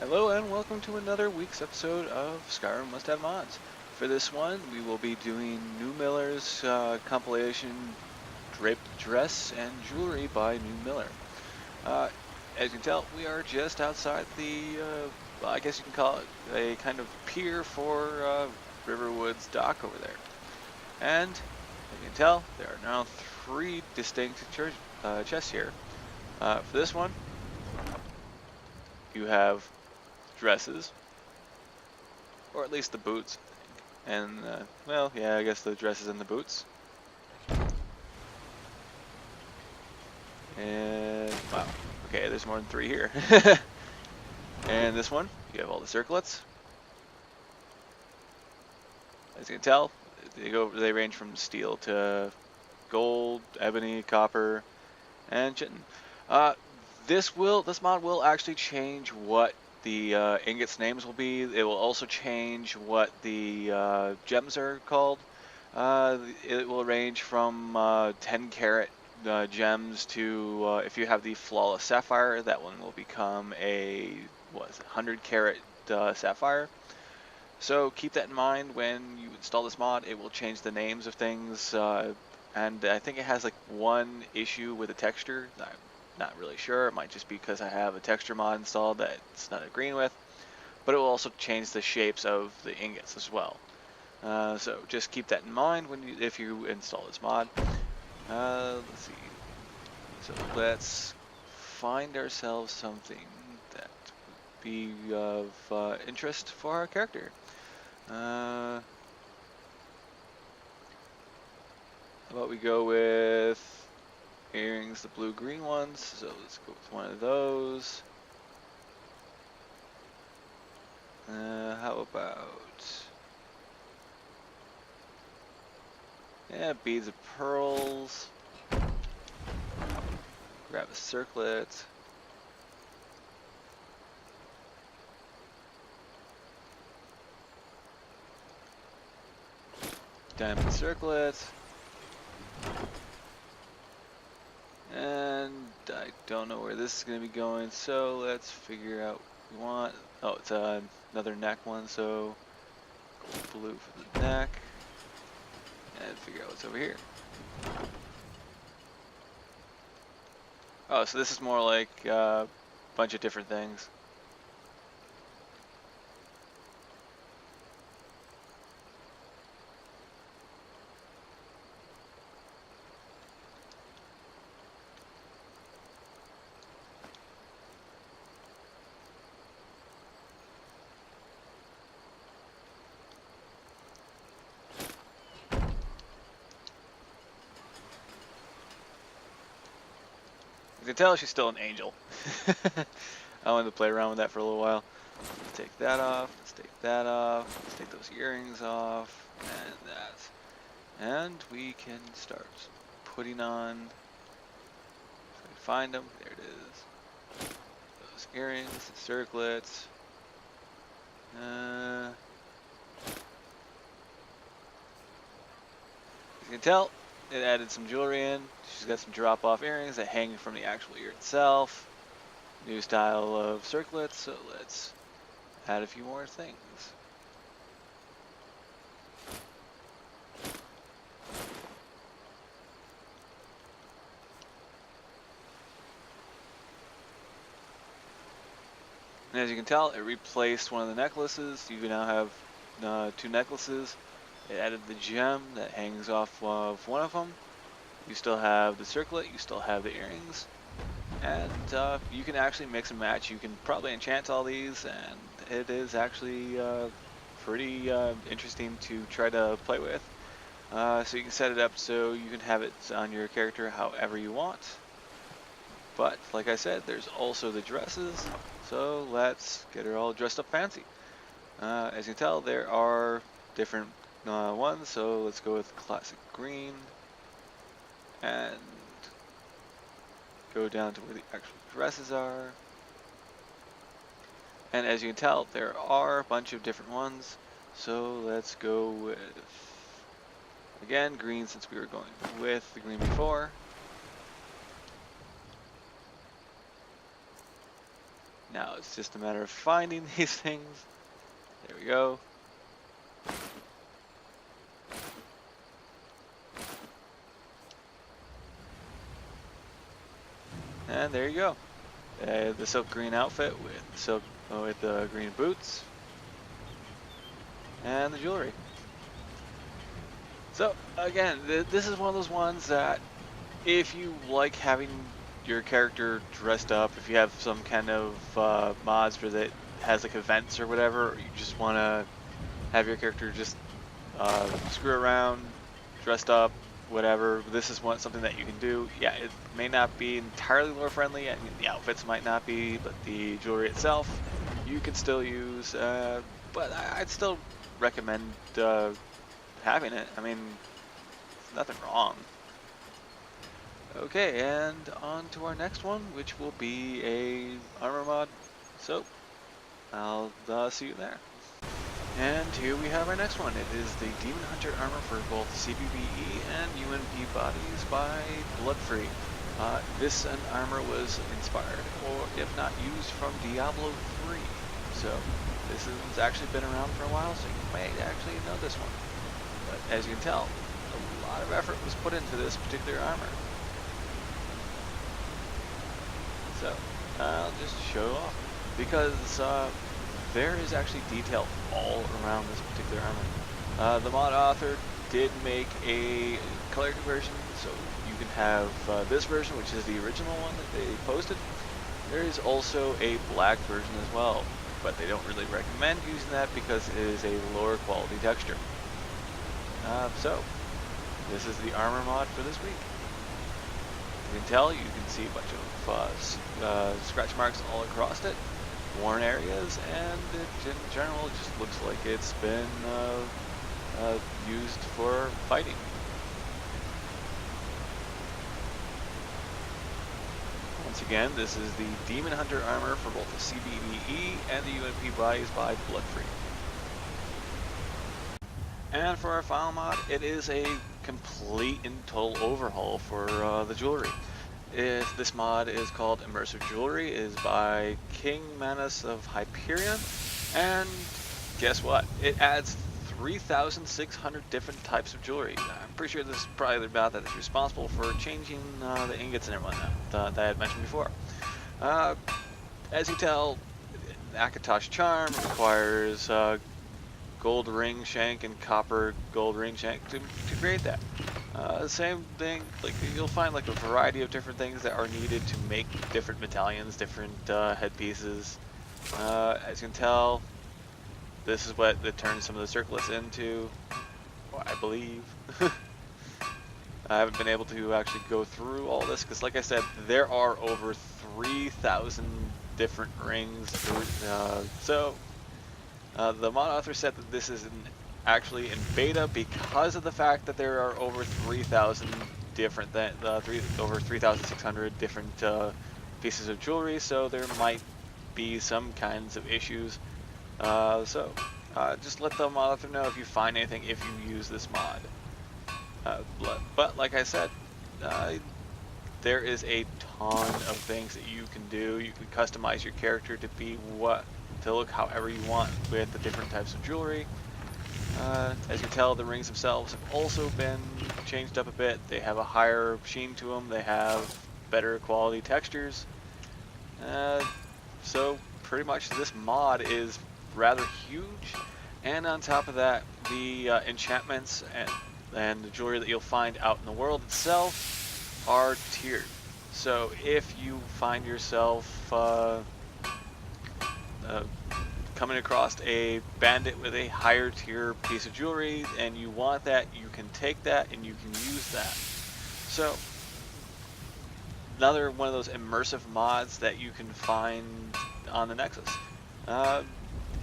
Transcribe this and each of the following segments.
Hello and welcome to another week's episode of Skyrim Must Have Mods. For this one, we will be doing New Miller's compilation Draped Dress and Jewelry by New Miller. Uh, as you can tell, we are just outside I guess you can call it a kind of pier for Riverwood's dock over there. And as you can tell, there are now three distinct chests here. For this one, you have dresses, or at least the boots. And, well, yeah, I guess the dresses and the boots. And, wow. Okay, there's more than three here. And this one, you have all the circlets. As you can tell, they range from steel to gold, ebony, copper, and chitin. Uh, this mod will actually change what the ingots names will be. It will also change what the gems are called. It will range from 10 carat gems to if you have the flawless sapphire, that one will become a 100 carat sapphire. So keep that in mind when you install this mod. It will change the names of things, and I think it has like one issue with the texture. I'm not really sure. It might just be because I have a texture mod installed that it's not agreeing with. But it will also change the shapes of the ingots as well. So just keep that in mind if you install this mod. Let's see. So let's find ourselves something that would be of interest for our character. How about we go with earrings, the blue-green ones. So let's go with one of those. How about, yeah, beads of pearls. Grab a circlet. Diamond circlet. And I don't know where this is going to be going, so let's figure out what we want. Oh, it's another neck one, so gold blue for the neck. And figure out what's over here. Oh, so this is more like a bunch of different things. You can tell she's still an angel. I wanted to play around with that for a little while. Let's take that off. Let's take that off. Let's take those earrings off. And that. And we can start putting on. So we find them. There it is. Those earrings, circlets. As you can tell, it added some jewelry in. She's got some drop-off earrings that hang from the actual ear itself. New style of circlets, so let's add a few more things. And as you can tell, it replaced one of the necklaces. You now have two necklaces. It added the gem that hangs off of one of them. You still have the circlet, you still have the earrings. And you can actually mix and match. You can probably enchant all these, and it is actually pretty interesting to try to play with. So you can set it up so you can have it on your character however you want. But like I said, there's also the dresses, so let's get her all dressed up fancy. As you can tell, there are different ones, so let's go with classic green and go down to where the actual dresses are. And as you can tell, there are a bunch of different ones, so let's go with, again, green since we were going with the green before. Now it's just a matter of finding these things. There we go. And there you go. The silk green outfit with the green boots and the jewelry. So again, this is one of those ones that if you like having your character dressed up, if you have some kind of mods for that has like events or whatever, or you just want to have your character just screw around, dressed up, whatever. This is something that you can do. Yeah, it may not be entirely lore friendly. I mean, the outfits might not be, but the jewelry itself you can still use. But I'd still recommend having it. I mean, there's nothing wrong. Okay, and on to our next one, which will be a armor mod. So I'll see you there. And here we have our next one. It is the Demon Hunter armor for both CBBE and UNP bodies by Bloodfree. This armor was inspired, or if not used, from Diablo 3. So this has actually been around for a while, so you may actually know this one. But as you can tell, a lot of effort was put into this particular armor. So I'll just show off, because there is actually detail all around this particular armor. The mod author did make a color conversion, so you can have this version, which is the original one that they posted. There is also a black version as well, but they don't really recommend using that because it is a lower quality texture. So this is the armor mod for this week. You can tell, you can see a bunch of scratch marks all across it, worn areas, and it, in general, it just looks like it's been used for fighting. Once again, this is the Demon Hunter armor for both the CBBE and the UNP bodies by Bloodfree. And for our final mod, it is a complete and total overhaul for the jewelry. This mod is called Immersive Jewelry. It is by King Manus of Hyperion, and guess what? It adds 3,600 different types of jewelry. I'm pretty sure this is probably the mod that is responsible for changing the ingots and everything that I had mentioned before. As you tell, Akatosh Charm requires gold ring shank and copper gold ring shank to create that. Same thing, like you'll find like a variety of different things that are needed to make different medallions, different headpieces. As you can tell, this is what it turns some of the circlets into, I believe. I haven't been able to actually go through all this because, like I said, there are over 3,000 different rings. The mod author said that this is actually in beta because of the fact that there are over 3,000 different, over 3,600 different pieces of jewelry, so there might be some kinds of issues. Just let the mod author know if you find anything if you use this mod. But like I said, there is a ton of things that you can do. You can customize your character to be to look however you want with the different types of jewelry. As you can tell, the rings themselves have also been changed up a bit. They have a higher sheen to them. They have better quality textures. So pretty much this mod is rather huge. And on top of that, the enchantments and the jewelry that you'll find out in the world itself are tiered. So if you find yourself coming across a bandit with a higher tier piece of jewelry and you want that, you can take that and you can use that. So another one of those immersive mods that you can find on the Nexus.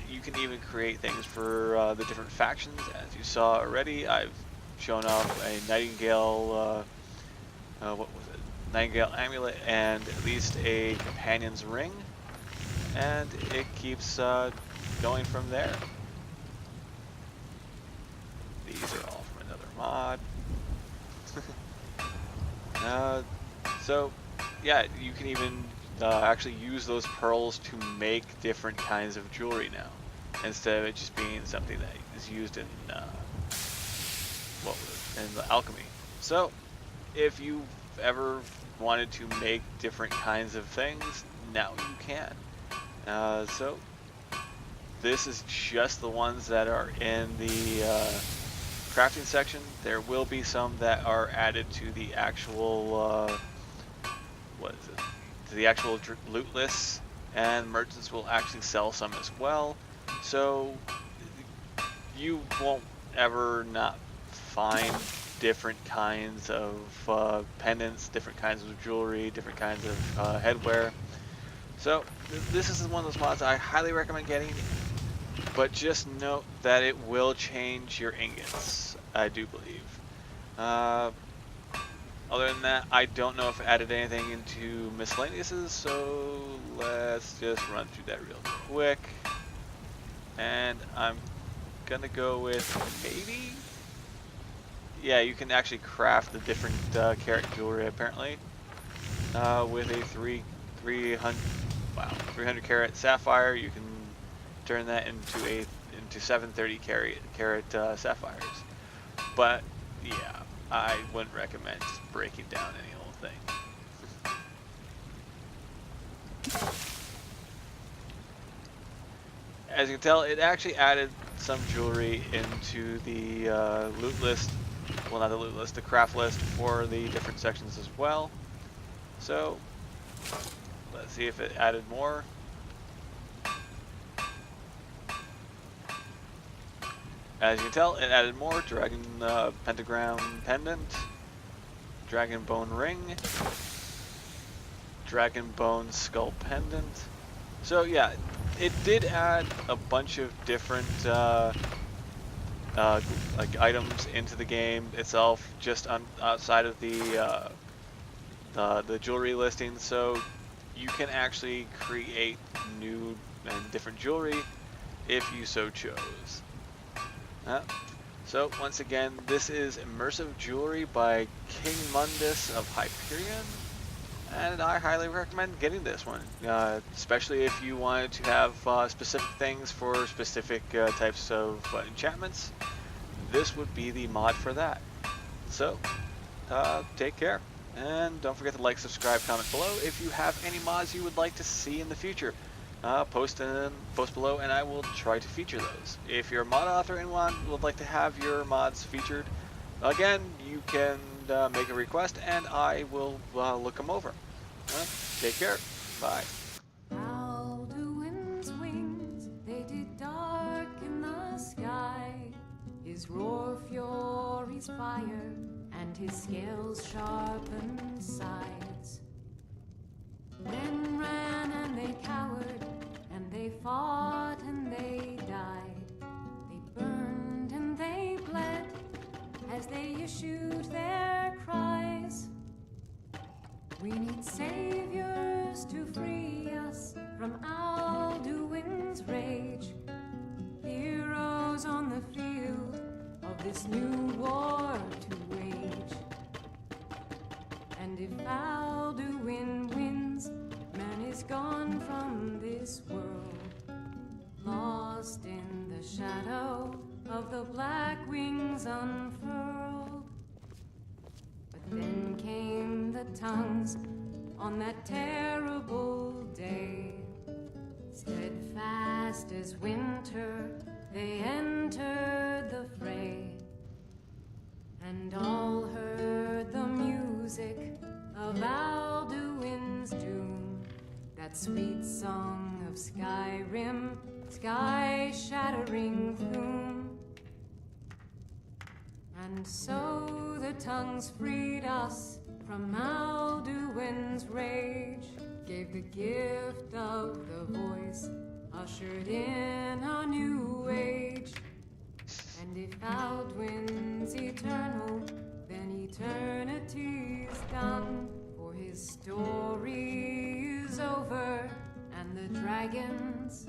You can even create things for the different factions. As you saw already, I've shown off a Nightingale, Nightingale amulet and at least a companion's ring, and it keeps going from there. These are all from another mod. So yeah, you can even actually use those pearls to make different kinds of jewelry now, instead of it just being something that is used in in the alchemy. So, if you've ever wanted to make different kinds of things, now you can. So, this is just the ones that are in the crafting section. There will be some that are added to the actual what is it? To the actual loot lists, and merchants will actually sell some as well. So you won't ever not find different kinds of pendants, different kinds of jewelry, different kinds of headwear. So this is one of those mods I highly recommend getting, but just note that it will change your ingots, I do believe. Other than that, I don't know if it added anything into miscellaneouses, so let's just run through that real quick. And I'm gonna go with maybe? Yeah, you can actually craft the different carat jewelry apparently with a 300 carat sapphire. You can turn that into 730 carat sapphires. But yeah, I wouldn't recommend just breaking down any old thing. As you can tell, it actually added some jewelry into the loot list. Well, not the loot list, the craft list for the different sections as well. So, let's see if it added more. As you can tell, it added more. Dragon pentagram pendant, dragon bone ring, dragon bone skull pendant. So yeah, it did add a bunch of different like items into the game itself, just outside of the jewelry listing. So you can actually create new and different jewelry if you so chose. So once again, this is Immersive Jewelry by King Mundus of Hyperion, and I highly recommend getting this one, especially if you wanted to have specific things for specific types of enchantments. This would be the mod for that. So, take care, and don't forget to like, subscribe, comment below if you have any mods you would like to see in the future. Post below, and I will try to feature those. If you're a mod author and would like to have your mods featured, again, you can make a request, and I will look them over. Take care. Bye. Alduin's wings, they did darken the sky. His roar furies fire, and his scales sharpened sides. Men ran and they cowered, and they fought and they died. They burned and they bled as they issued their cries. We need saviors to free us from Alduin's rage. Heroes on the field of this new war to wage. And if Alduin wins, man is gone from this world, lost in the shadow of the black wings unfurled. But then came the tongues on that terrible day. Steadfast as winter, they entered the fray, and all heard the music of Alduin's doom, that sweet song of Skyrim, sky-shattering gloom. And so the tongues freed us from Alduin's rage, gave the gift of the voice, ushered in a new age. And if Alduin's eternal, then eternity's done, for his story is over, and the dragons